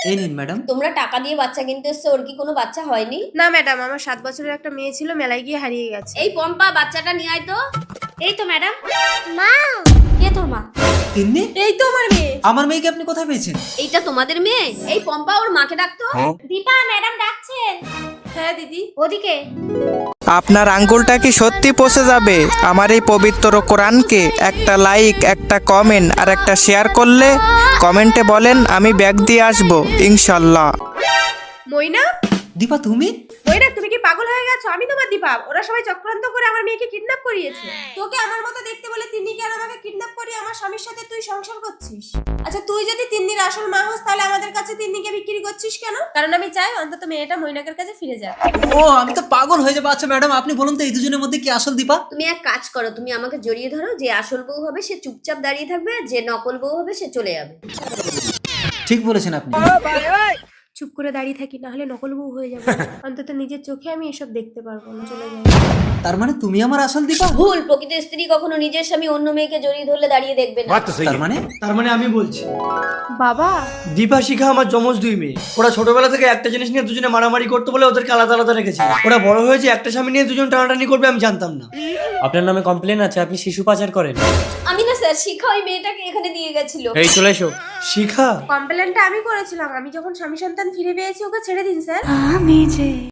এই নিন ম্যাডাম। তোমরা টাকা দিয়ে বাচ্চা কিনতে এসছো, ওর কি কোনো বাচ্চা হয়নি? না ম্যাডাম, আমার 7 বছরের একটা মেয়ে ছিল, মেলায় গিয়ে হারিয়ে গেছে। এই পম্পা, বাচ্চাটা নিয়ে আয় তো। এই তো ম্যাডাম। মা, কে তোর মা? তিন্নি, এই তো আমার মেয়ে। আমার মেয়েকে আপনি কোথায় পেয়েছেন? এইটা তোমাদের মেয়ে? এই পম্পা, ওর মাকে ডাকতো। দীপা ম্যাডাম ডাকছেন। হ্যাঁ দিদি। ওদিকে। আপনার আঙ্গুলটা কি সত্যি পচে যাবে আমার এই পবিত্র কোরআনকে একটা লাইক, একটা কমেন্ট আর একটা শেয়ার করলে? কমেন্টে বলেন আমি ব্যাগ দিয়ে আসবো ইনশাল্লাহ। মইনা, দীপা তুমি? মইনা তুমি কি পাগল হয়ে গেছো? আমি তোমার দীপা। ওরা সবাই চক্রান্ত করে আমার মেয়েকে কিডন্যাপ করিয়েছে। তোকে আমার মতো দেখতে বলে তিন্নিকে আর আমাকে কিডন্যাপ করিয়ে আমার স্বামীর সাথে তুই সংসার করছিস। আচ্ছা তুই যদি তিন্নির আসল মা হোস তাহলে আমাদের কাছে তিন্নিকে বিক্রি করছিস কেন? কারণ আমি চাই অন্তত মেয়েটা মইনাকের কাছে ফিরে যাক। ও, আমি তো পাগল হয়ে যাবো। আচ্ছা ম্যাডাম, আপনি বলুন তো এই দুজনের মধ্যে কি আসল দীপা? তুমি এক কাজ করো, তুমি আমাকে জড়িয়ে ধরো। যে আসল বউ হবে সে চুপচাপ দাঁড়িয়ে থাকবে, আর যে নকল বউ হবে সে চলে যাবে। ঠিক বলেছেন আপনি। চুপ করে দাঁড়িয়ে থাকি, না হলে নকল বউ হয়ে যাবে। অন্তত নিজের চোখে আমি এসব দেখতে পারবো না। চলে যাই। তার মানে তুমি আমার আসল দীপা? ভুল। প্রকৃত স্ত্রী কখনো নিজের স্বামী অন্য মেয়েকে জড়িয়ে ধরলে দাঁড়িয়ে দেখবে না। তার মানে আমি বলছি, বাবা, দীপা শিখা আমার যমজ দুই মেয়ে। ওরা ছোটবেলা থেকে একটা জিনিস নিয়ে দুজনে মারামারি করতে বলে ওদেরকে আলাদা আলাদা রেখেছে। ওরা বড় হয়েছে একটা স্বামী নিয়ে দুজন টানাটানি করবে, আমি জানতাম না। আপনার নামে কমপ্লেন আছে, আপনি শিশু পাচার করেন। আমি না স্যার, শিখা ওই মেয়েটাকে এখানে দিয়ে গেছিল। এই চলে এসো। শিখা? কমপ্লেনটা আমি করেছিলাম। আমি যখন স্বামী সন্তান ফিরে পেয়েছি ওকে ছেড়ে দিন স্যার।